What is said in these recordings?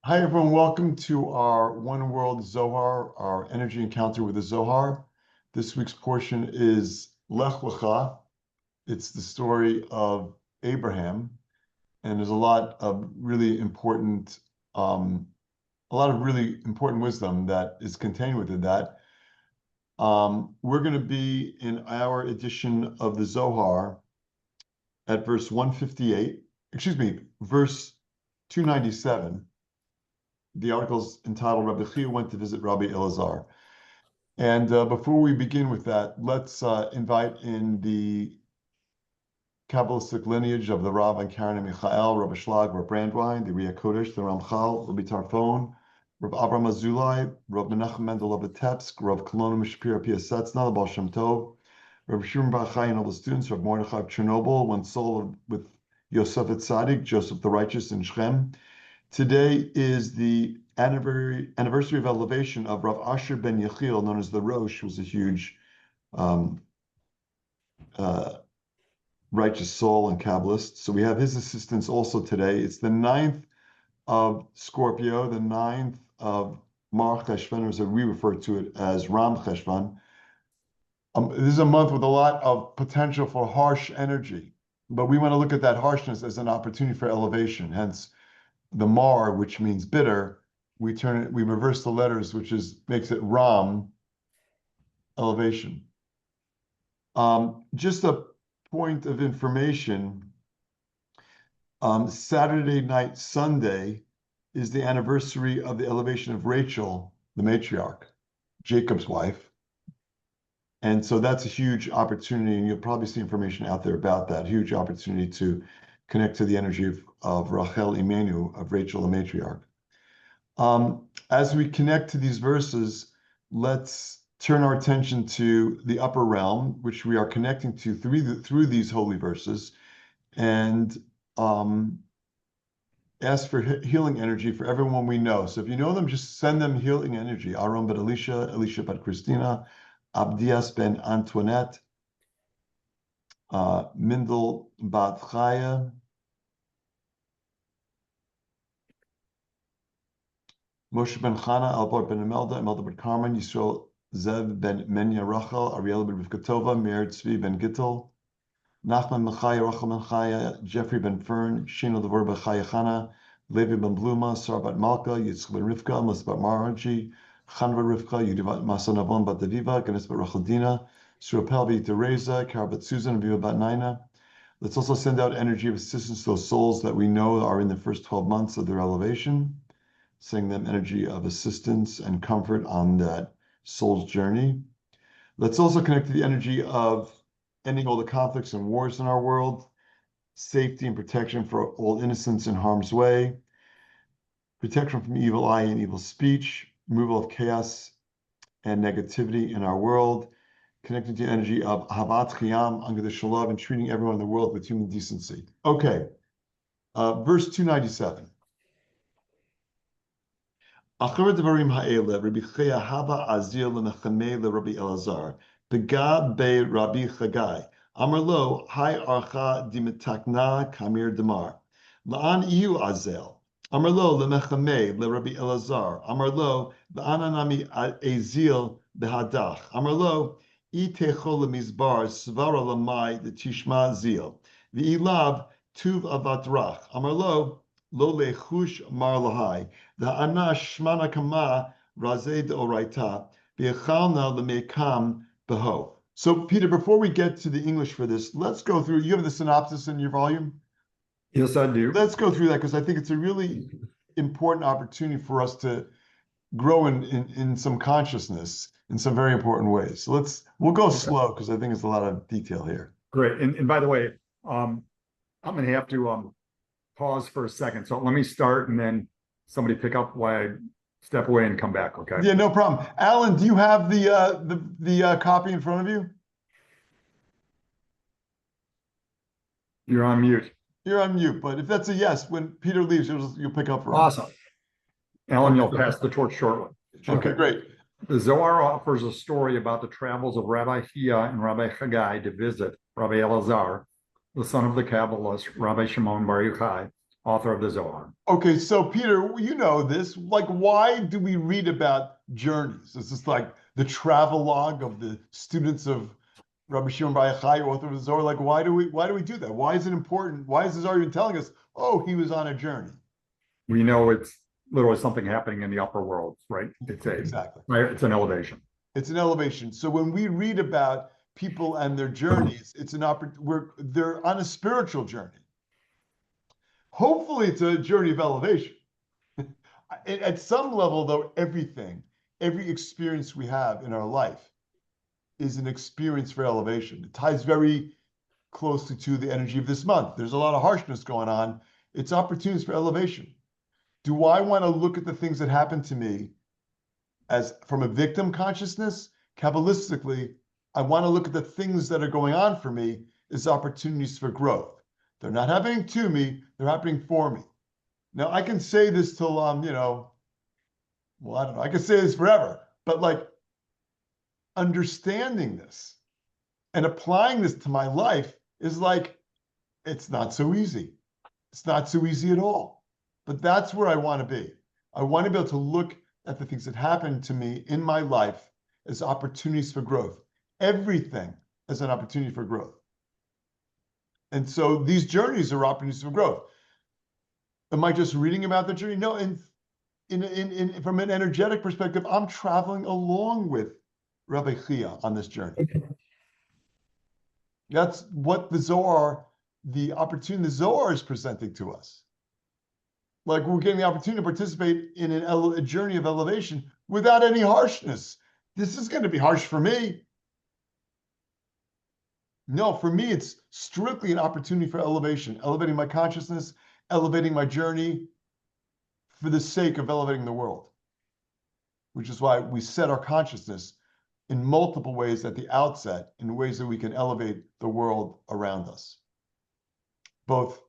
Hi, everyone. Welcome to our One World Zohar, our energy encounter with the Zohar. This week's portion is Lech Lecha. It's the story of Abraham, and there's a lot of really important wisdom that is contained within that. We're going to be in our edition of the Zohar at verse 297. The article's entitled Rabbi Chia Went to Visit Rabbi Elazar. And before we begin with that, let's invite in the Kabbalistic lineage of the Rav and Karen and Michael, Rabbi Shlag, Rabbi Brandwein, the Ria Kodesh, the Ramchal, Rabbi Tarfon, Rabbi Abraham Azulai, Rabbi Menachem Mendel of Vitebsk, Rabbi Kolona Mishpira Piasetzna, the Baal Shem Tov, Rabbi Shimon Bar Chai and all the students, Rabbi Mordechai of Chernobyl, one soul with Yosef Tzaddik, Joseph the Righteous in Shechem. Today is the anniversary of elevation of Rav Asher ben Yechiel, known as the Rosh, who was a huge righteous soul and Kabbalist. So we have his assistance also today. It's the 9th of Scorpio, the 9th of Mar Cheshvan, or as we refer to it as Ram Cheshvan. This is a month with a lot of potential for harsh energy, but we want to look at that harshness as an opportunity for elevation. Hence, the Mar, which means bitter, we reverse the letters, makes it Ram, elevation. Just a point of information, Saturday night, Sunday, is the anniversary of the elevation of Rachel, the matriarch, Jacob's wife. And so that's a huge opportunity, and you'll probably see information out there about that, huge opportunity to connect to the energy of Rachel Imenu, of Rachel the matriarch. As we connect to these verses, let's turn our attention to the upper realm, which we are connecting to through these holy verses, and ask for healing energy for everyone we know. So if you know them, just send them healing energy. Aaron ben Elisha, Elisha ben Christina, Abdias ben Antoinette, Mindel bat Chaya, Moshe ben Chana, Albert ben Imelda, Imelda ben Carmen, Yisrael Zev ben Menya Rachel, Ariel ben Rivka Tova, Meir Tzvi ben Gittel, Nachman ben Chaya, Rachel ben Chaya, Jeffrey ben Fern, Shino Devor ben Chaya Chana, Levi ben Bluma, Sarah bat Malka, Yitzchak ben Rivka, Mas bat Maraji, Chan ben Rivka, Yudivat Masanavon bat Daviva, Ganes bat Rachel Dina, Surapel ben Teresa, Kara bat Susan, and Viva bat Naina. Let's also send out energy of assistance to those souls that we know are in the first 12 months of their elevation, sending them energy of assistance and comfort on that soul's journey. Let's also connect to the energy of ending all the conflicts and wars in our world, safety and protection for all innocents in harm's way, protection from evil eye and evil speech, removal of chaos and negativity in our world, connecting to the energy of Havat Chiyam, Angad Shalom, and treating everyone in the world with human decency. Okay, verse 297. Achar Devarim ha'ele, Rabbi Chia haba azir lenechamei leRabbi Elazar, pega be Rabbi Chagai, Amar lo, hai archa dimitakna kamir demar, la'an iyu azel, Amar lo lemechamei leRabbi Elazar, Amar lo la'ananami azil behadach, Amar lo itecho lemizbar svara lamai the tishma zil, v'ilav tuv avatrach, Amar lo lechush mar lahai, the anash shmana kama razeh deoraita, v'echalna lemekam beho. So, Peter, before we get to the English for this, let's go through. You have the synopsis in your volume? Yes, I do. Let's go through that, because I think it's a really important opportunity for us to grow in some consciousness in some very important ways. So we'll go slow, because I think it's a lot of detail here. Great. And by the way, I'm going to have to pause for a second. So let me start, and then somebody pick up while I step away and come back. Okay. Yeah, no problem. Alan, do you have the copy in front of you? You're on mute. You're on mute, but if that's a yes, when Peter leaves, you'll pick up for him. Awesome. Alan, you'll pass the torch shortly. Okay, great. The Zohar offers a story about the travels of Rabbi Chia and Rabbi Chagai to visit Rabbi Elazar, the son of the Kabbalist Rabbi Shimon Bar Yochai, author of the Zohar. Okay, so Peter, you know this. Like, why do we read about journeys? Is this like the travel log of the students of Rabbi Shimon Bar Yochai, author of the Zohar? Like, why do we do that? Why is it important? Why is the Zohar even telling us, oh, he was on a journey? We know it's literally something happening in the upper world, right? Exactly. It's an elevation. It's an elevation. So when we read about people and their journeys, it's an they're on a spiritual journey. Hopefully, it's a journey of elevation. At some level, though, every experience we have in our life is an experience for elevation. It ties very closely to the energy of this month. There's a lot of harshness going on. It's opportunities for elevation. Do I want to look at the things that happen to me as from a victim consciousness? Kabbalistically, I want to look at the things that are going on for me as opportunities for growth. They're not happening to me, they're happening for me. Now, I can say this till well, I don't know, I can say this forever, but like understanding this and applying this to my life is like, it's not so easy. It's not so easy at all. But that's where I want to be. I want to be able to look at the things that happen to me in my life as opportunities for growth. Everything as an opportunity for growth. And so these journeys are opportunities for growth. Am I just reading about the journey? No, from an energetic perspective, I'm traveling along with Rabbi Chia on this journey. That's what the opportunity the Zohar is presenting to us. Like we're getting the opportunity to participate in a journey of elevation without any harshness. This is going to be harsh for me. No, for me, it's strictly an opportunity for elevation, elevating my consciousness, elevating my journey for the sake of elevating the world, which is why we set our consciousness in multiple ways at the outset, in ways that we can elevate the world around us, both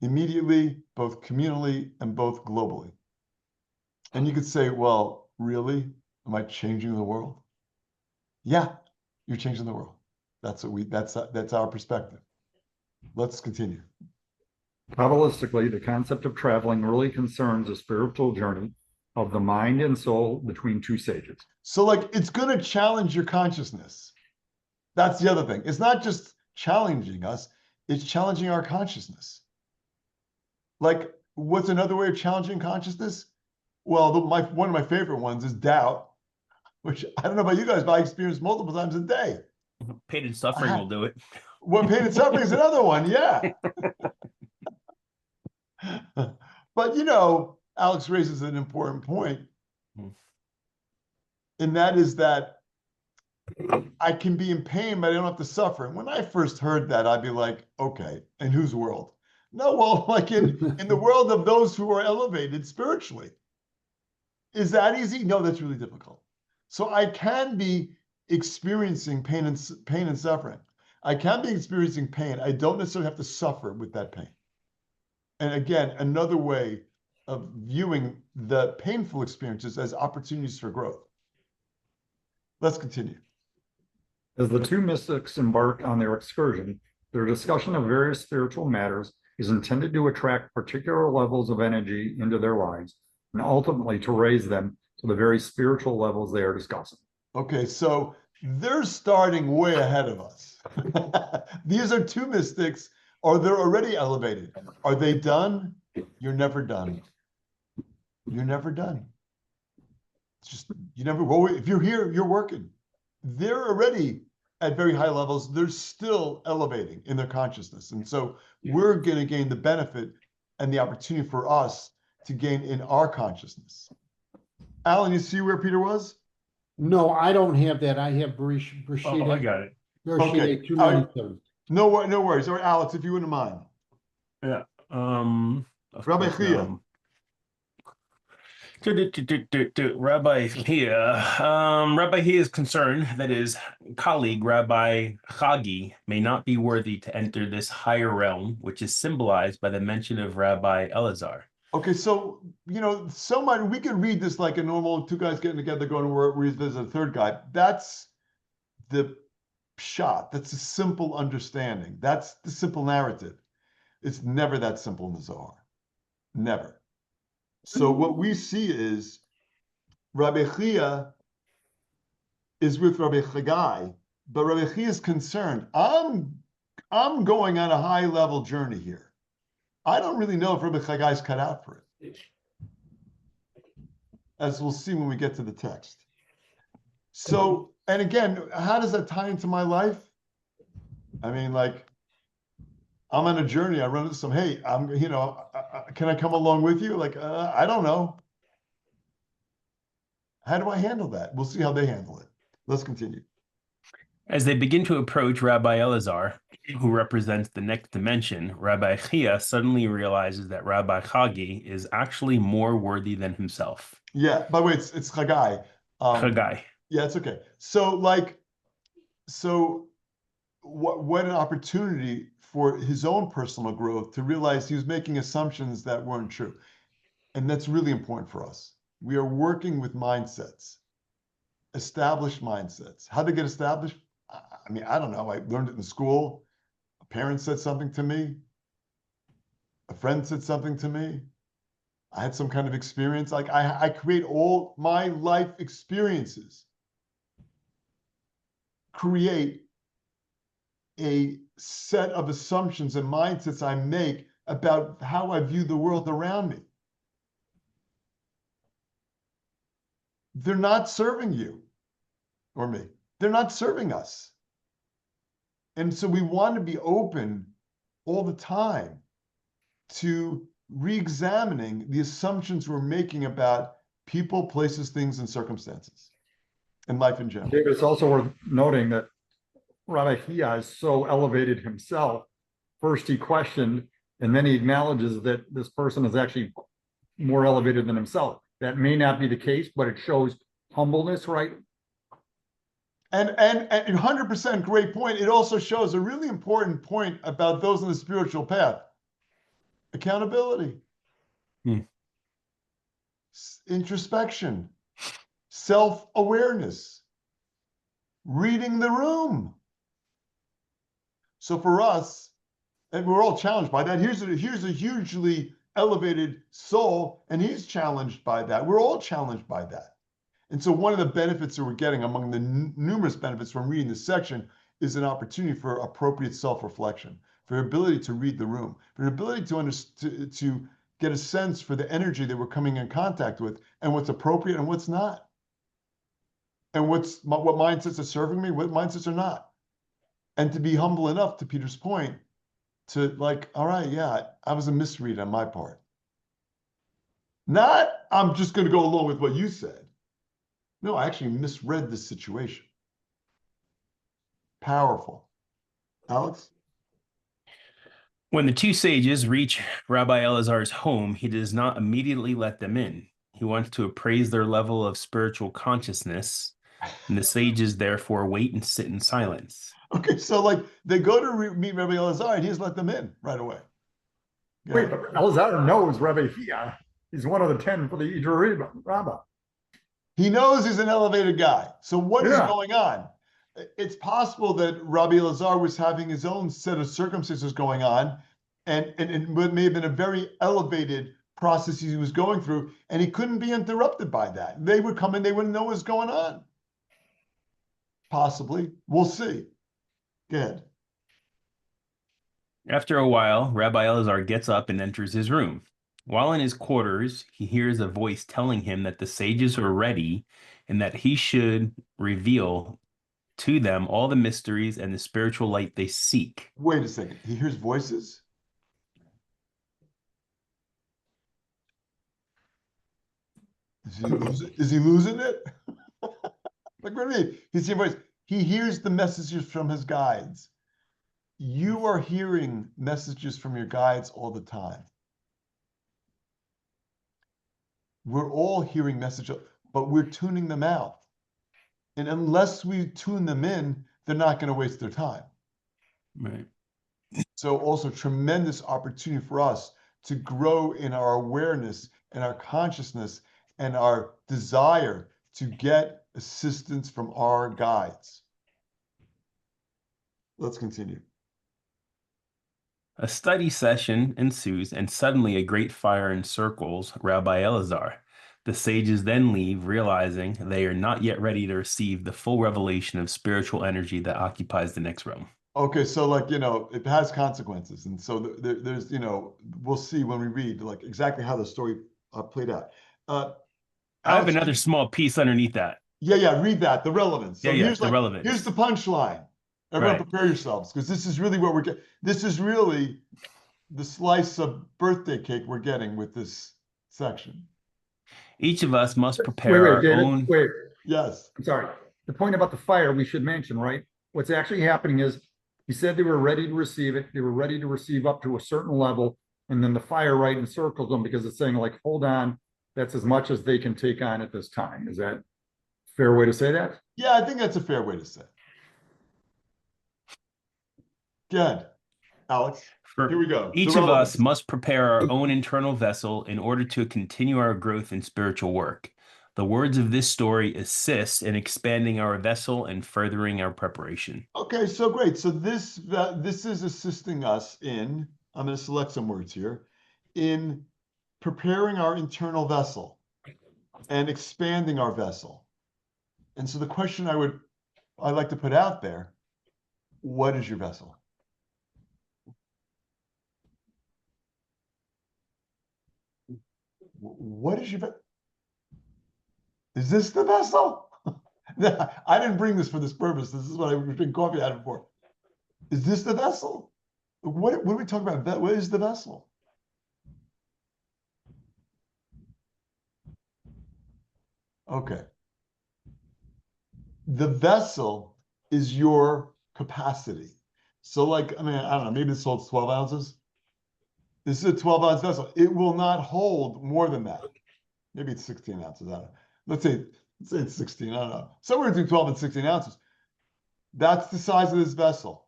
immediately, both communally, and both globally. And you could say, well, really? Am I changing the world? Yeah, you're changing the world. That's our perspective. Let's continue. Kabbalistically, the concept of traveling really concerns a spiritual journey of the mind and soul between two sages. So like, it's going to challenge your consciousness. That's the other thing. It's not just challenging us, it's challenging our consciousness. Like, what's another way of challenging consciousness? Well, one of my favorite ones is doubt, which I don't know about you guys, but I experience multiple times a day. Pain and suffering will do it. Well, pain and suffering is another one, yeah. But Alex raises an important point, and that is that I can be in pain, but I don't have to suffer. And when I first heard that, I'd be like, okay, in whose world? No, well, like in the world of those who are elevated spiritually. Is that easy? No, that's really difficult. So I can be experiencing pain and suffering. I can be experiencing pain. I don't necessarily have to suffer with that pain. And again, another way of viewing the painful experiences as opportunities for growth. Let's continue. As the two mystics embark on their excursion, their discussion of various spiritual matters is intended to attract particular levels of energy into their lives and ultimately to raise them to the very spiritual levels they are discussing. Okay, so they're starting way ahead of us. These are two mystics, or they're already elevated. Are they done? You're never done. You're never done. It's just, if you're here, you're working. They're already at very high levels. They're still elevating in their consciousness. And so we're going to gain the benefit and the opportunity for us to gain in our consciousness. Alan, you see where Peter was? No, I don't have that. I have Brashida. Oh, I got it. Okay. 297. No worries. Or Alex, if you wouldn't mind. Yeah. Rabbi Chia. Rabbi Chia. Rabbi Chia is concerned that his colleague, Rabbi Chagi, may not be worthy to enter this higher realm, which is symbolized by the mention of Rabbi Elazar. Okay, so, somebody, we could read this like a normal two guys getting together, going to work, where there's a third guy. That's the shot. That's a simple understanding. That's the simple narrative. It's never that simple in the Zohar. Never. So what we see is Rabbi Chia is with Rabbi Chagai, but Rabbi Chia is concerned. I'm going on a high level journey here. I don't really know if Rabbi Chagai is cut out for it, as we'll see when we get to the text. So, and again, how does that tie into my life? I mean, like, I'm on a journey. I run into some, hey, can I come along with you? Like, I don't know. How do I handle that? We'll see how they handle it. Let's continue. As they begin to approach Rabbi Elazar, who represents the next dimension, Rabbi Chia suddenly realizes that Rabbi Chagi is actually more worthy than himself. Yeah, by the way, it's Chagai. Chagai. Yeah, it's okay. So what an opportunity for his own personal growth to realize he was making assumptions that weren't true. And that's really important for us. We are working with mindsets, established mindsets. How they get established? I mean, I don't know. I learned it in school. A parent said something to me. A friend said something to me. I had some kind of experience. Like I create all my life experiences, create a set of assumptions and mindsets I make about how I view the world around me. They're not serving you or me. They're not serving us. And so we want to be open all the time to re-examining the assumptions we're making about people, places, things, and circumstances, and life in general. David, it's also worth noting that Rabbi Chia is so elevated himself. First he questioned, and then he acknowledges that this person is actually more elevated than himself. That may not be the case, but it shows humbleness, right? And 100% great point. It also shows a really important point about those on the spiritual path. Accountability, introspection, self-awareness, reading the room. So for us, and we're all challenged by that. Here's a hugely elevated soul, and he's challenged by that. We're all challenged by that. And so one of the benefits that we're getting among the numerous benefits from reading this section is an opportunity for appropriate self-reflection, for your ability to read the room, for your ability to get a sense for the energy that we're coming in contact with and what's appropriate and what's not. And what mindsets are serving me, what mindsets are not. And to be humble enough, to Peter's point, to like, all right, yeah, I was a misread on my part. Not, I'm just going to go along with what you said. No, I actually misread this situation. Powerful. Alex? When the two sages reach Rabbi Elazar's home, he does not immediately let them in. He wants to appraise their level of spiritual consciousness, and the sages therefore wait and sit in silence. Okay, so like they go to meet Rabbi Elazar and he just let them in right away. Wait, but Elazar knows Rabbi Chia. He's one of the 10 for the Ijur Rabbah. He knows he's an elevated guy. So what is going on? It's possible that Rabbi Elazar was having his own set of circumstances going on, and it may have been a very elevated process he was going through, and he couldn't be interrupted by that. They would come in, they wouldn't know what was going on. Possibly. We'll see. Go ahead. After a while, Rabbi Elazar gets up and enters his room. While in his quarters, he hears a voice telling him that the sages are ready and that he should reveal to them all the mysteries and the spiritual light they seek. Wait a second. He hears voices? Is he losing it? Like, what do you mean? He's hearing voice. He hears the messages from his guides. You are hearing messages from your guides all the time. We're all hearing messages, but we're tuning them out. And unless we tune them in, they're not going to waste their time. Right. So also tremendous opportunity for us to grow in our awareness and our consciousness and our desire to get assistance from our guides. Let's continue. A study session ensues, and suddenly a great fire encircles Rabbi Elazar. The sages then leave, realizing they are not yet ready to receive the full revelation of spiritual energy that occupies the next realm. Okay, so like, it has consequences. And so there's, we'll see when we read like exactly how the story played out. I have Alex, another small piece underneath that. yeah, read that, the relevance. So Yeah, the relevance. Here's the punchline. Everyone Right. prepare yourselves, because this is really what we're getting. This is really the slice of birthday cake we're getting with this section. Each of us must prepare our David, own. wait, Yes. I'm sorry. The point about the fire we should mention, right? What's actually happening is he said they were ready to receive it. They were ready to receive up to a certain level. And then the fire right encircles them because it's saying like, hold on, that's as much as they can take on at this time. Is that a fair way to say that? Yeah, I think that's a fair way to say it. Good. Alex, here we go. Each of us must prepare our own internal vessel in order to continue our growth in spiritual work. The words of this story assist in expanding our vessel and furthering our preparation. Okay, so great. So this is assisting us in, I'm going to select some words here, in preparing our internal vessel and expanding our vessel. And so the question I'd like to put out there, what is your vessel? What is your vessel? Is this the vessel? I didn't bring this for this purpose. This is what I was drinking coffee out of for. Is this the vessel? What are we talking about? What is the vessel? Okay. The vessel is your capacity. So like, I don't know, maybe this holds 12 ounces. This is a 12-ounce vessel. It will not hold more than that. Maybe it's 16 ounces. I don't know. Let's say it's 16. I don't know. Somewhere between 12 and 16 ounces. That's the size of this vessel.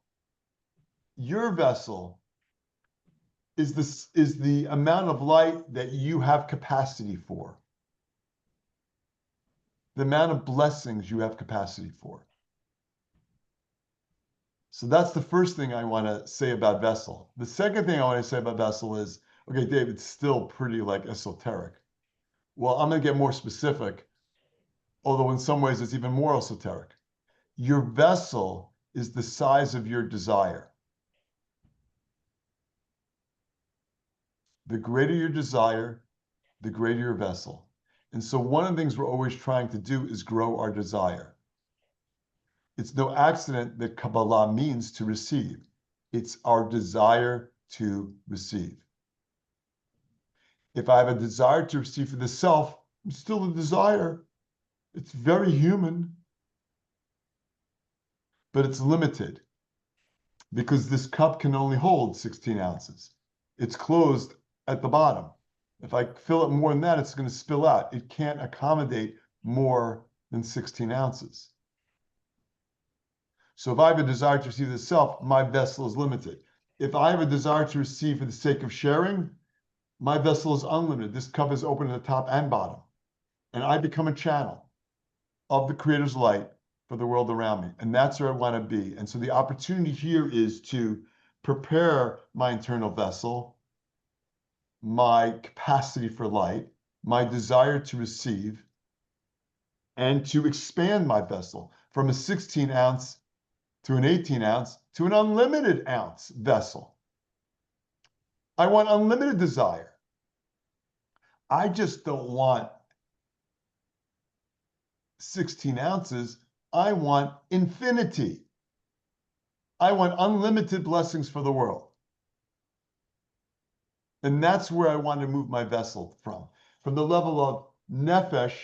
Your vessel is the amount of light that you have capacity for. The amount of blessings you have capacity for. So that's the first thing I want to say about vessel. The second thing I want to say about vessel is, okay, Dave, it's still pretty like esoteric. Well, I'm going to get more specific, although in some ways it's even more esoteric. Your vessel is the size of your desire. The greater your desire, the greater your vessel. And so one of the things we're always trying to do is grow our desire. It's no accident that Kabbalah means to receive. It's our desire to receive. If I have a desire to receive for the self, it's still a desire. It's very human, but it's limited because this cup can only hold 16 ounces. It's closed at the bottom. If I fill it more than that, it's going to spill out. It can't accommodate more than 16 ounces. So if I have a desire to receive the self, my vessel is limited. If I have a desire to receive for the sake of sharing, my vessel is unlimited. This cup is open at the top and bottom. And I become a channel of the Creator's light for the world around me. And that's where I want to be. And so the opportunity here is to prepare my internal vessel, my capacity for light, my desire to receive, and to expand my vessel from a 16 ounce to an 18 ounce to an unlimited ounce vessel. I want unlimited desire. I just don't want 16 ounces. I want infinity. I want unlimited blessings for the world. And that's where I want to move my vessel from the level of nefesh,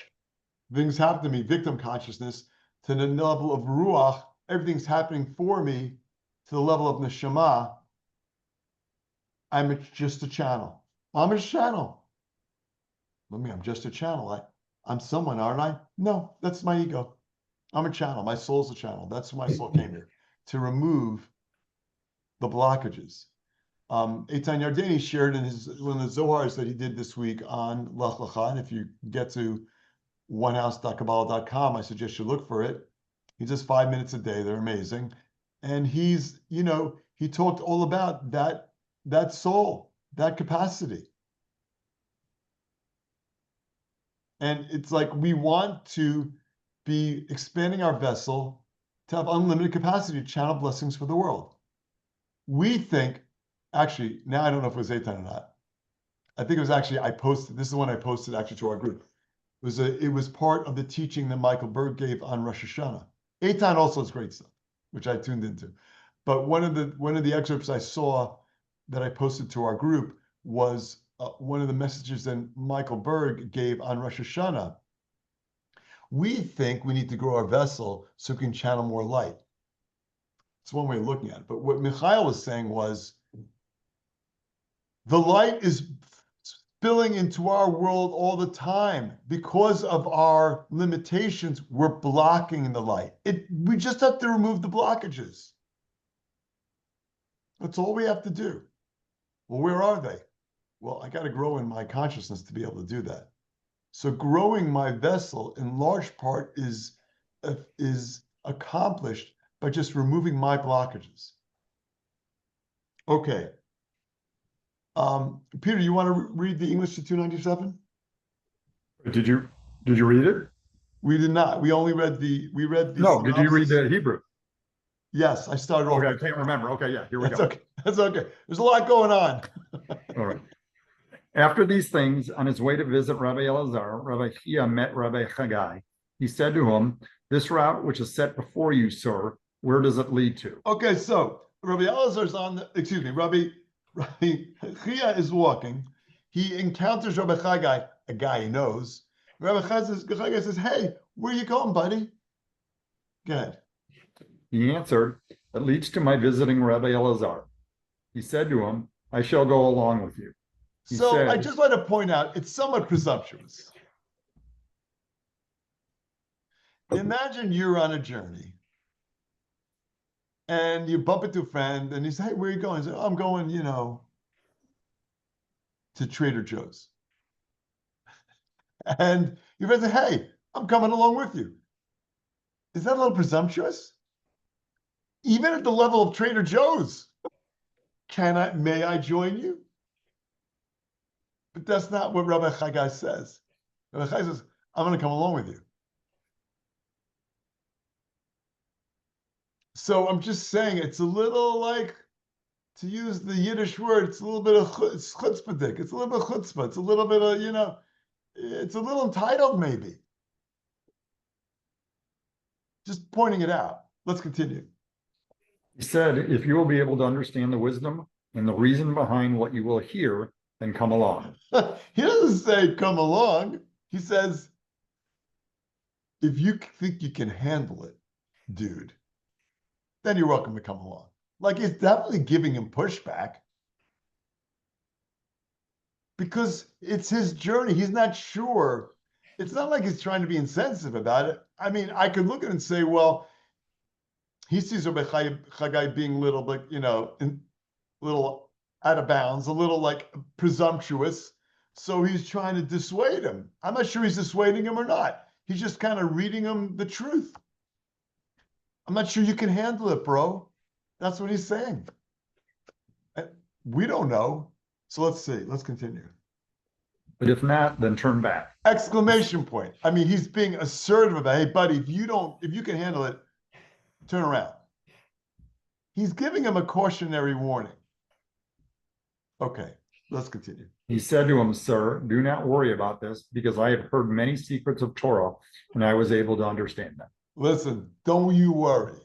things happen to me, victim consciousness, to the level of ruach, everything's happening for me, to the level of neshama. I'm just a channel. I'm a channel. I'm just a channel. I'm someone, aren't I? No, that's my ego. I'm a channel. My soul's a channel. That's why my soul came here, to remove the blockages. Eitan Yardeni shared in one of the Zohars that he did this week on Lecha. And if you get to onehouse.kabbalah.com, I suggest you look for it. He does 5 minutes a day. They're amazing. And he talked all about that that soul, that capacity. And it's like we want to be expanding our vessel to have unlimited capacity to channel blessings for the world. We think, actually, now I don't know if it was Eitan or not. I think it was actually, I posted, this is the one I posted actually to our group. It was part of the teaching that Michael Berg gave on Rosh Hashanah. Eitan also has great stuff, which I tuned into. But one of the excerpts I saw that I posted to our group was one of the messages that Michael Berg gave on Rosh Hashanah. We think we need to grow our vessel so we can channel more light. It's one way of looking at it. But what Michael was saying was, the light is spilling into our world all the time. Because of our limitations, we're blocking the light. We just have to remove the blockages. That's all we have to do. Well, where are they? Well, I got to grow in my consciousness to be able to do that. So growing my vessel in large part is accomplished by just removing my blockages. Okay. Peter, you want to read the English to 297? Did you read it? We did not. We only read the No, did you read synopsis. the Hebrew? Yes, I started off. Okay, I can't remember. Okay, yeah, here we That's go. okay. That's okay. There's a lot going on. All right. After these things, on his way to visit Rabbi Elazar, Rabbi Chia met Rabbi Chagai. He said to him, "This route which is set before you, sir, where does it lead to?" Okay, so Rabbi Elazar's Rabbi Chia is walking. He encounters Rabbi Chagai, a guy he knows. Rabbi Chagai says, "Hey, where you going, buddy?" Go ahead. He answered, "It leads to my visiting Rabbi Elazar." He said to him, "I shall go along with you." He So said, I just want to point out, it's somewhat presumptuous. Imagine you're on a journey and you bump into a friend and he says, "Hey, where are you going?" He says, "I'm going, to Trader Joe's." And your friend says, "Hey, I'm coming along with you." Is that a little presumptuous? Even at the level of Trader Joe's, may I join you? But that's not what Rabbi Chagai says. Rabbi Chagai says, "I'm going to come along with you." So I'm just saying, it's a little like, to use the Yiddish word, it's a little bit of chutzpahdik. It's a little bit of chutzpah. It's a little bit of, it's a little entitled maybe. Just pointing it out. Let's continue. He said, "If you will be able to understand the wisdom and the reason behind what you will hear, then come along." He doesn't say come along. He says, if you think you can handle it, dude, then you're welcome to come along. Like, it's definitely giving him pushback because it's his journey. He's not sure. It's not like he's trying to be insensitive about it. I mean, I could look at it and say, well, he sees Rabbi Chagai being a little bit, a little out of bounds, a little like presumptuous. So he's trying to dissuade him. I'm not sure he's dissuading him or not. He's just kind of reading him the truth. I'm not sure you can handle it, bro. That's what he's saying. We don't know. So let's see. Let's continue. But if not, then turn back. Exclamation point. I mean, he's being assertive about, hey, buddy, if you can handle it, turn around. He's giving him a cautionary warning. Okay, let's continue. He said to him, "Sir, do not worry about this, because I have heard many secrets of Torah, and I was able to understand them." Listen, don't you worry.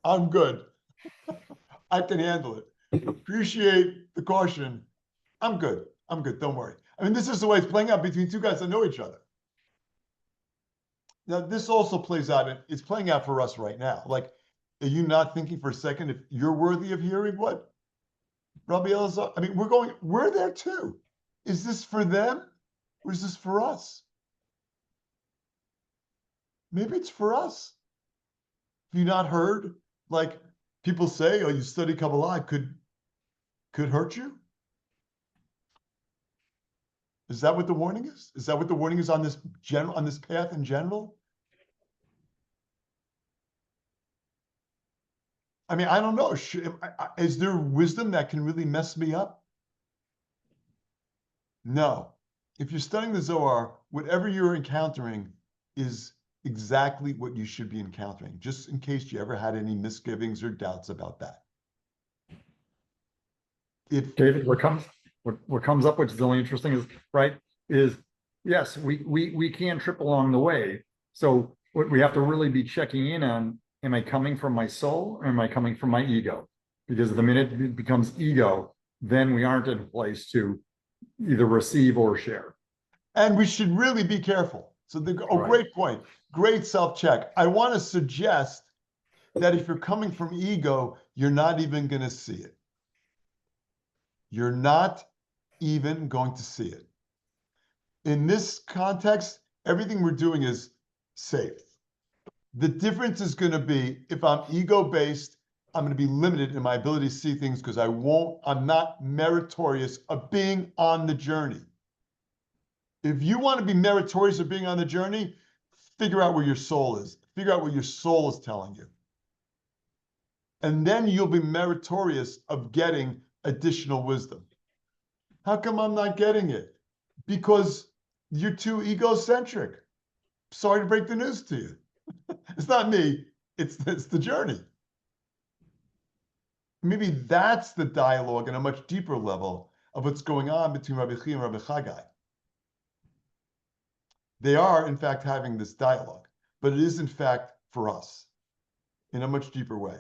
I'm good. I can handle it. Appreciate the caution. I'm good. I'm good. Don't worry. I mean, this is the way it's playing out between two guys that know each other. Now, this also plays out, it's playing out for us right now. Like, are you not thinking for a second if you're worthy of hearing what Rabbi Elazar? I mean, we're there too. Is this for them or is this for us? Maybe it's for us. Have you not heard, like, people say, "Oh, you study Kabbalah, could hurt you"? Is that what the warning is? Is that what the warning is on this path in general? I mean, I don't know. Is there wisdom that can really mess me up? No. If you're studying the Zohar, whatever you're encountering is exactly what you should be encountering, just in case you ever had any misgivings or doubts about that. David, what comes up, which is really interesting, is right, is yes, we can trip along the way. So what we have to really be checking in on, am I coming from my soul or am I coming from my ego? Because the minute it becomes ego, then we aren't in a place to either receive or share. And we should really be careful. So great point. Great self-check. I want to suggest that if you're coming from ego, you're not even going to see it. You're not even going to see it. In this context, everything we're doing is safe. The difference is going to be, if I'm ego-based, I'm going to be limited in my ability to see things because I'm not meritorious of being on the journey. If you want to be meritorious of being on the journey, figure out where your soul is. Figure out what your soul is telling you. And then you'll be meritorious of getting additional wisdom. How come I'm not getting it? Because you're too egocentric. Sorry to break the news to you. It's not me, it's the journey. Maybe that's the dialogue on a much deeper level of what's going on between Rabbi Chia and Rabbi Chagai. They are, in fact, having this dialogue, but it is, in fact, for us in a much deeper way.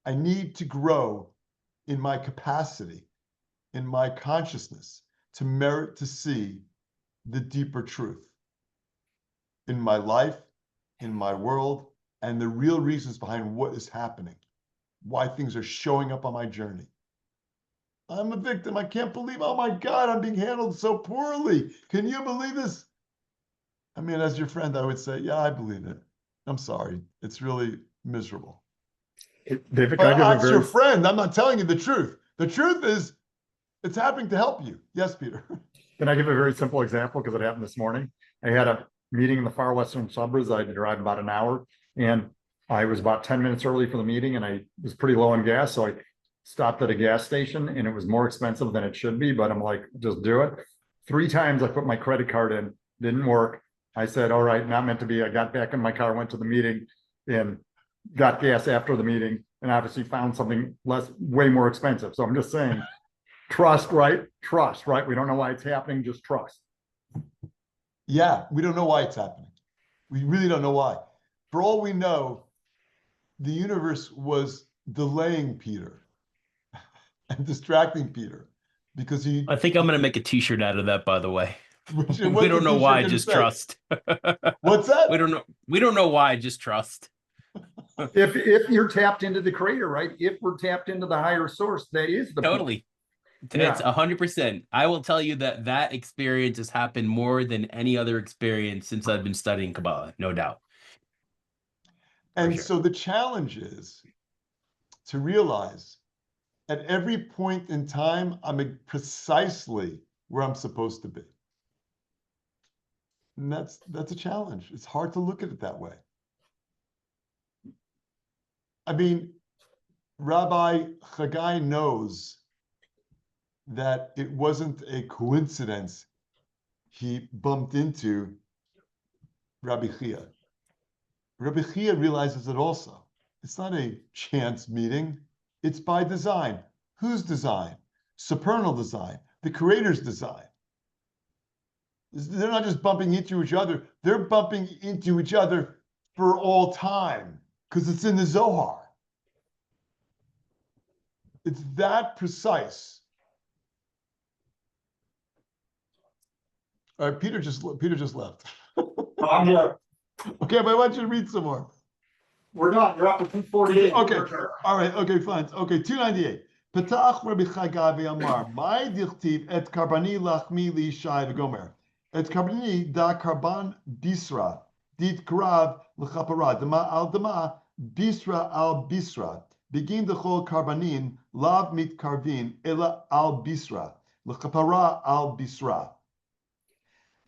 I need to grow in my capacity, in my consciousness, to merit to see the deeper truth in my life, in my world, and the real reasons behind what is happening, why things are showing up on my journey. I'm a victim. I can't believe, oh my God, I'm being handled so poorly. Can you believe this? I mean, as your friend, I would say, yeah, I believe it. I'm sorry. It's really miserable. David, but as your friend, I'm not telling you the truth. The truth is, it's happening to help you. Yes, Peter. Can I give a very simple example because it happened this morning? I had a meeting in the far western suburbs. I had to drive about an hour, and I was about 10 minutes early for the meeting, and I was pretty low on gas, so I stopped at a gas station, and it was more expensive than it should be, but I'm like, just do it. 3 times I put my credit card in, didn't work. I said, all right, not meant to be. I got back in my car, went to the meeting, and got gas after the meeting, and obviously found something way more expensive. So I'm just saying, trust, right? Trust, right? We don't know why it's happening, just trust. Yeah, we don't know why it's happening. We really don't know why. For all we know, the universe was delaying Peter and distracting Peter because I think I'm going to make a t-shirt out of that, by the way. We don't know why, just trust. What's that? We don't know why, just trust. If you're tapped into the creator, right? If we're tapped into the higher source, that is the totally. It's 100%. I will tell you that experience has happened more than any other experience since I've been studying Kabbalah, no doubt. And so the challenge is to realize at every point in time, I'm precisely where I'm supposed to be. And that's a challenge. It's hard to look at it that way. I mean, Rabbi Chagai knows that it wasn't a coincidence he bumped into Rabbi Chia. Rabbi Chia realizes it also. It's not a chance meeting. It's by design. Whose design? Supernal design, the creator's design. They're not just bumping into each other. They're bumping into each other for all time because it's in the Zohar. It's that precise. All right, Peter just left. I'm here. Okay, but I want you to read some more. We're done. You're up to 248. Okay. All right. Okay, fine. Okay, 298. Petach Rabbi Chagai ve'amar, my dichtiv et karbani lachmi li shai v'gomer. Et karbani da karban bisra, dit krav l'chapara, dama al dama, bisra al bisra. Begin the whole karbanin, lav mit karvin, ela al bisra, l'chapara al bisra.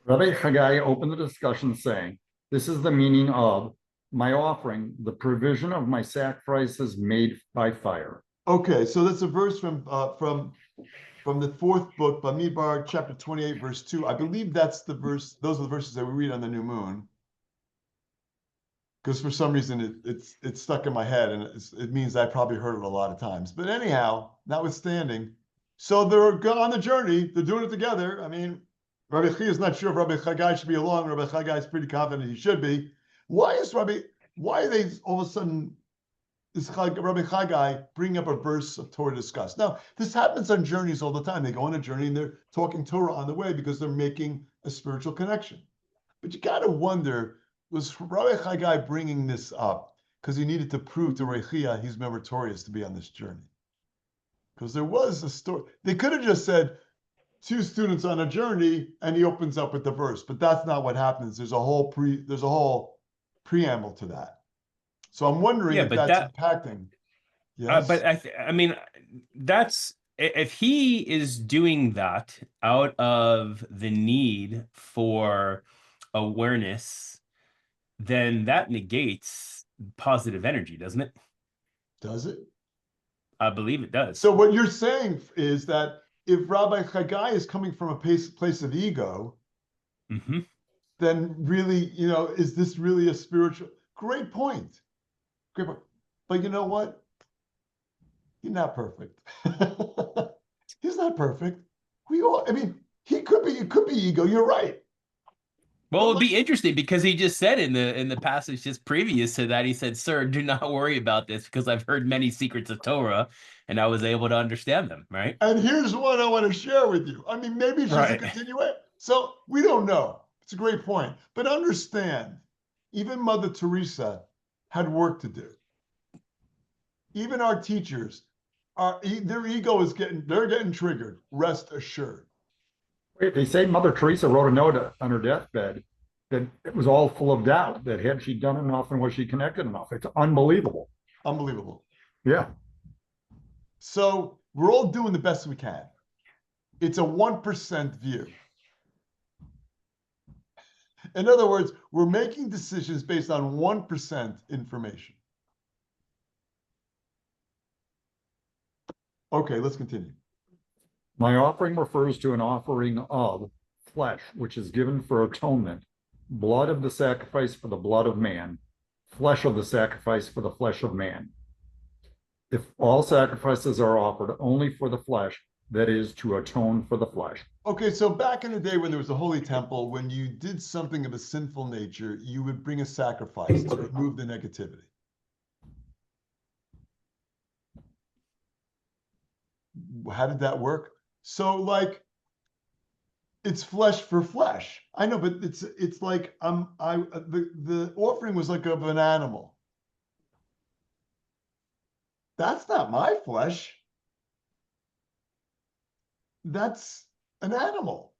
Rabbi Chagai opened the discussion saying, this is the meaning of my offering, the provision of my sacrifices made by fire. Okay, so that's a verse from the fourth book, Bamidbar, chapter 28, verse 2. I believe that's the verse, those are the verses that we read on the new moon. Because for some reason it's stuck in my head, and it means I probably heard it a lot of times. But anyhow, notwithstanding, so they're on the journey, they're doing it together. I mean, Rabbi Chia is not sure if Rabbi Chagai should be along. Rabbi Chagai is pretty confident he should be. Why are they all of a sudden, Rabbi Chagai bring up a verse of Torah to discuss? Now, this happens on journeys all the time. They go on a journey and they're talking Torah on the way because they're making a spiritual connection. But you got to wonder, was Rabbi Chagai bringing this up because he needed to prove to Rabbi Chia he's meritorious to be on this journey? Because there was a story. They could have just said, two students on a journey, and he opens up with the verse, but that's not what happens. There's a whole preamble to that. So I'm wondering if that's impacting. Yes. But I mean, that's if he is doing that out of the need for awareness, then that negates positive energy, doesn't it? Does it? I believe it does. So what you're saying is that if Rabbi Chagai is coming from a place of ego, then really, is this really a spiritual? Great point. Great point. But you know what? He's not perfect. He's not perfect. It could be ego. You're right. Well, it'd be interesting because he just said in the passage just previous to that, he said, "Sir, do not worry about this because I've heard many secrets of Torah and I was able to understand them." Right. And here's one I want to share with you. I mean, maybe it's just a continuation. So we don't know. It's a great point. But understand, even Mother Teresa had work to do. Even our teachers, their ego is getting triggered. Rest assured. Wait, they say Mother Teresa wrote a note on her deathbed that it was all full of doubt, that had she done enough and was she connected enough? It's unbelievable. Unbelievable. Yeah. So we're all doing the best we can. It's a 1% view. In other words, we're making decisions based on 1% information. Okay, let's continue. My offering refers to an offering of flesh, which is given for atonement, blood of the sacrifice for the blood of man, flesh of the sacrifice for the flesh of man. If all sacrifices are offered only for the flesh, that is to atone for the flesh. Okay, so back in the day when there was a holy temple, when you did something of a sinful nature, you would bring a sacrifice to remove the negativity. How did that work? So it's flesh for flesh. I know, but it's like the offering was like of an animal. That's not my flesh. That's an animal.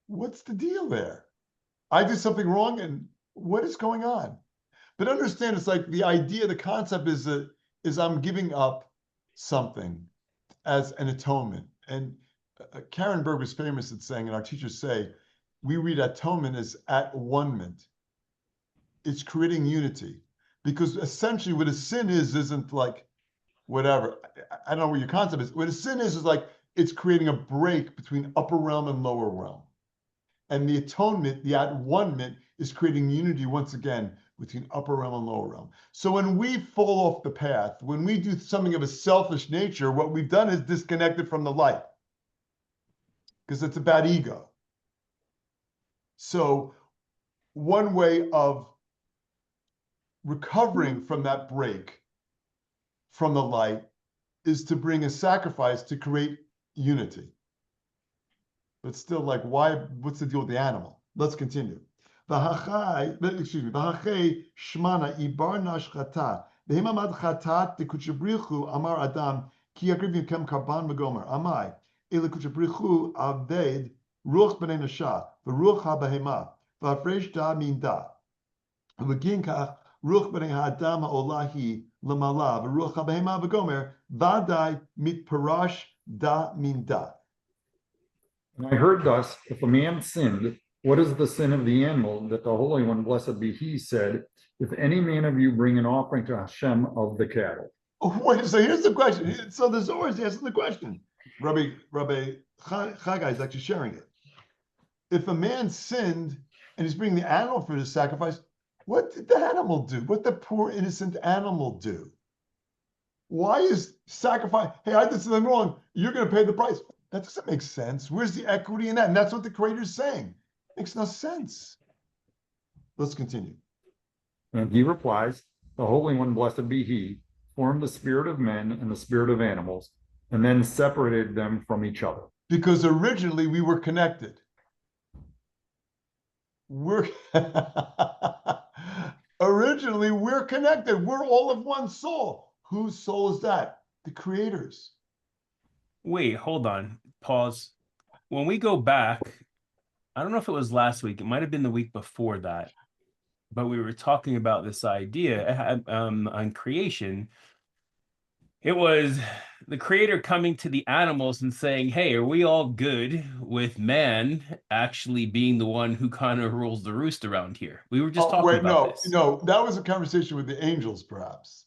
What's the deal there? I do something wrong, and what is going on? But understand, it's like the idea, the concept is I'm giving up something as an atonement. And Karen Berg was famous at saying, and our teachers say, we read atonement as at one-ment. It's creating unity. Because essentially what a sin isn't like whatever. I don't know what your concept is. What a sin is like it's creating a break between upper realm and lower realm. And the atonement, the at one-ment, is creating unity once again between upper realm and lower realm. So when we fall off the path, when we do something of a selfish nature, what we've done is disconnected from the light. Because it's about ego. So one way of recovering from that break from the light is to bring a sacrifice to create unity. But still, like, why? What's the deal with the animal? Let's continue. V'hachei shmana ibar nashchata v'himamad chatat dekuchabrichu amar adam ki yakriv yimkem karban v'gomer amai ele kuchabrichu avded ruach b'nei nasha v'ruach ha'behema v'afresh da min da v'gin kach ruach b'nei ha'adam ha'olahi l'mala v'ruach ha'behema v'gomer v'adai mitparash da min da. And I heard thus, if a man sinned, What is the sin of the animal that the Holy One, blessed be He, said, if any man of you bring an offering to Hashem of the cattle? Oh, wait, so here's the question. So the Zohar is answering the question. Rabbi Chagai is actually sharing it. If a man sinned and he's bringing the animal for his sacrifice, what did the animal do? What did the poor innocent animal do? Why is sacrifice? Hey, I did something wrong. You're going to pay the price. That doesn't make sense. Where's the equity in that? And that's what the Creator is saying. Makes no sense. Let's continue. And he replies, the Holy One, blessed be He, formed the spirit of men and the spirit of animals, and then separated them from each other. Because originally we were connected. Originally we're connected. We're all of one soul. Whose soul is that? The Creator's. Wait, hold on. Pause. When we go back, I don't know if it was last week. It might have been the week before that. But we were talking about this idea on creation. It was the Creator coming to the animals and saying, hey, are we all good with man actually being the one who kind of rules the roost around here? We were just talking about this. No, that was a conversation with the angels, perhaps.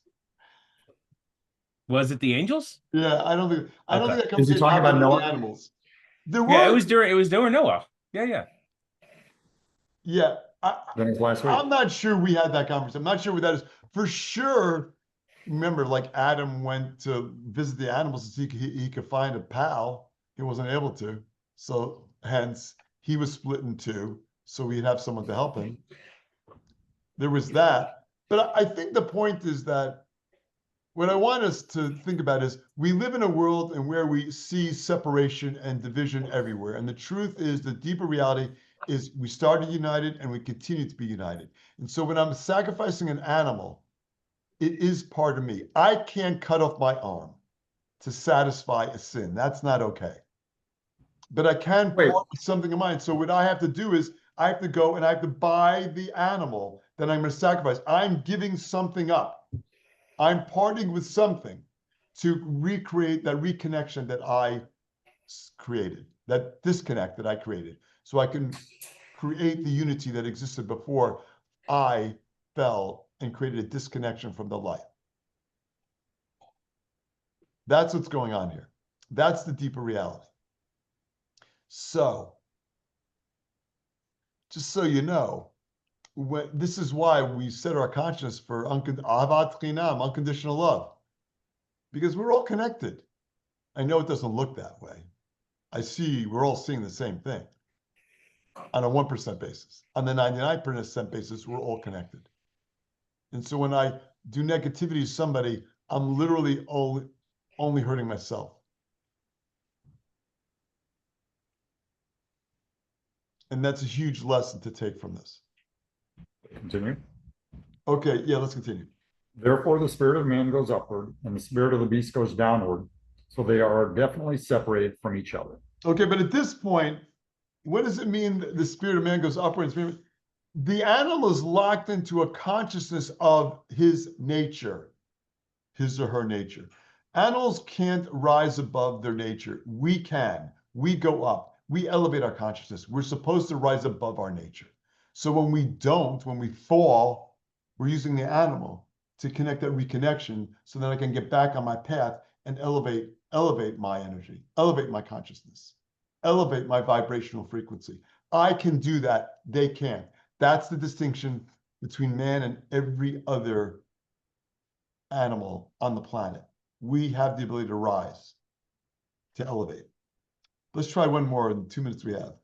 Was it the angels? Yeah, I don't think that Is he conversation talking about happened with Noah? the animals. There were, Yeah, it was during Noah. Yeah. yeah. Then it's last week. I'm not sure we had that conversation. I'm not sure what that is. For sure, remember, like Adam went to visit the animals to see he could find a pal. He wasn't able to. So hence, he was split in two. So he'd have someone to help him. There was that. But I think the point is that what I want us to think about is we live in a world and where we see separation and division everywhere. And the truth is the deeper reality is we started united and we continue to be united. And so when I'm sacrificing an animal, it is part of me. I can't cut off my arm to satisfy a sin. That's not okay. But I can part with something in mind. So what I have to do is I have to go and I have to buy the animal that I'm going to sacrifice. I'm giving something up. I'm parting with something to recreate that reconnection that I created, that disconnect that I created, so I can create the unity that existed before I fell and created a disconnection from the light. That's what's going on here. That's the deeper reality. So, just so you know, this is why we set our consciousness for ahavat chinam, unconditional love, because we're all connected. I know it doesn't look that way. I see we're all seeing the same thing on a 1% basis. On the 99% basis, we're all connected. And so when I do negativity to somebody, I'm literally only hurting myself. And that's a huge lesson to take from this. Continue. Okay, yeah, let's continue. Therefore, the spirit of man goes upward, and the spirit of the beast goes downward. So they are definitely separated from each other. Okay, but at this point, what does it mean that the spirit of man goes upward? The animal is locked into a consciousness of his nature, his or her nature. Animals can't rise above their nature. We can. We go up. We elevate our consciousness. We're supposed to rise above our nature. So when we don't, when we fall, we're using the animal to connect that reconnection so that I can get back on my path and elevate my energy, elevate my consciousness, elevate my vibrational frequency. I can do that. They can't. That's the distinction between man and every other animal on the planet. We have the ability to rise, to elevate. Let's try one more in the 2 minutes we have.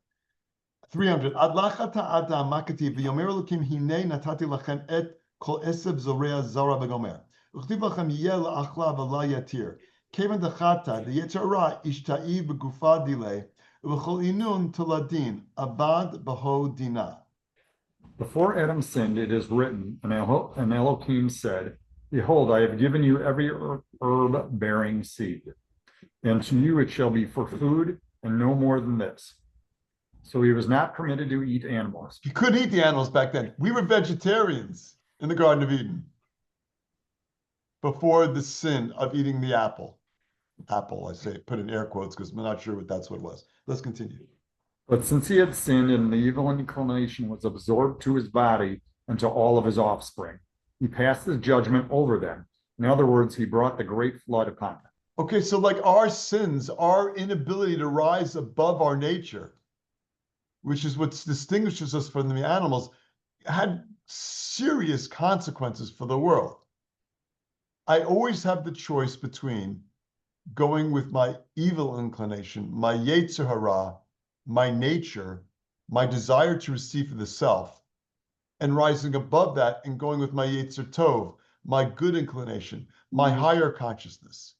300. Ad lachata adam makati v'yomer elokim hinei natati lachem et kol eseb zorea zara v'gomer. Uchtiv lachem yeh la'achla v'la yatir. Kevan dechata d'yetzer hara ishta'i b'gufa dilei v'chol inun toladin abad b'ho dina. Before Adam sinned, it is written, and Elohim said, behold, I have given you every herb-bearing seed, and to you it shall be for food, and no more than this. So he was not permitted to eat animals. You couldn't eat the animals back then. We were vegetarians in the Garden of Eden before the sin of eating the apple. Apple, I say, put in air quotes because I'm not sure that's what it was. Let's continue. But since he had sinned and the evil inclination was absorbed to his body and to all of his offspring, he passed his judgment over them. In other words, he brought the great flood upon them. Okay, so like our sins, our inability to rise above our nature, which is what distinguishes us from the animals, had serious consequences for the world. I always have the choice between going with my evil inclination, my yetzer hara, my nature, my desire to receive for the self, and rising above that and going with my yetzer tov, my good inclination, my higher consciousness.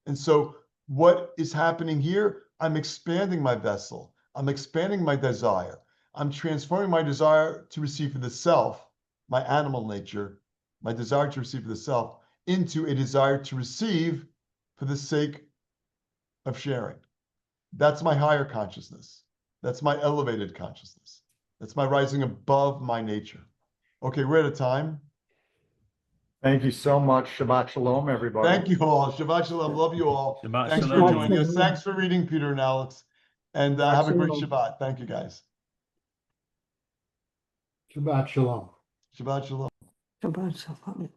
And so what is happening here? I'm expanding my vessel. I'm expanding my desire. I'm transforming my desire to receive for the self, my animal nature, my desire to receive for the self, into a desire to receive for the sake of sharing. That's my higher consciousness. That's my elevated consciousness. That's my rising above my nature. Okay, we're out of time. Thank you so much. Shabbat Shalom, everybody. Thank you all. Shabbat Shalom. Love you all. Shabbat Thanks Shalom. for joining us. Thanks for reading, Peter and Alex. And have a great Shalom. Shabbat. Thank you, guys. Shabbat shalom. Shabbat Shalom. Shabbat Shalom.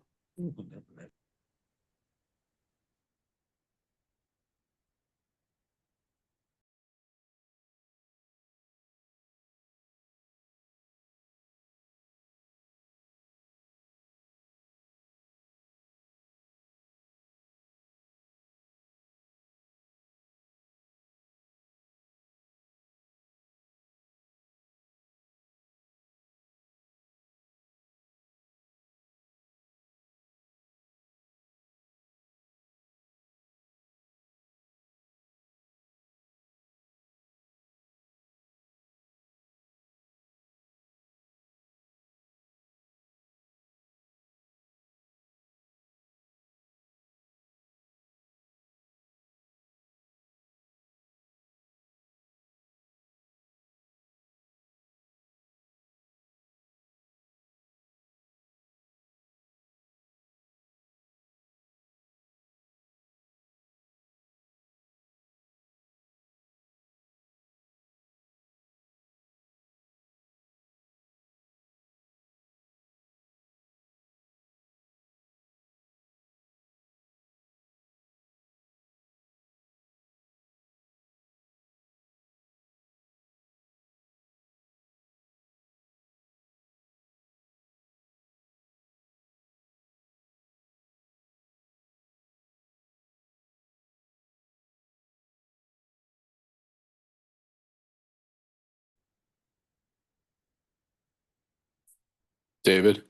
David.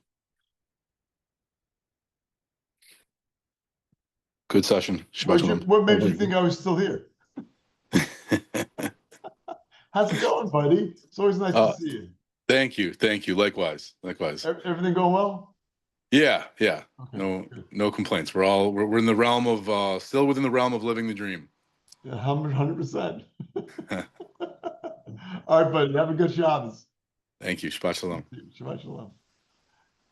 Good session. Shabbat shalom. What made you think I was still here? How's it going, buddy? It's always nice to see you. Thank you. Thank you. Likewise. Likewise. Everything going well? Yeah. Yeah. Okay, good. No complaints. We're in the realm of still within the realm of living the dream. Yeah, 100%. All right, buddy. Have a good Shabbos. Thank you. Shabbat shalom. Shabbat Shalom.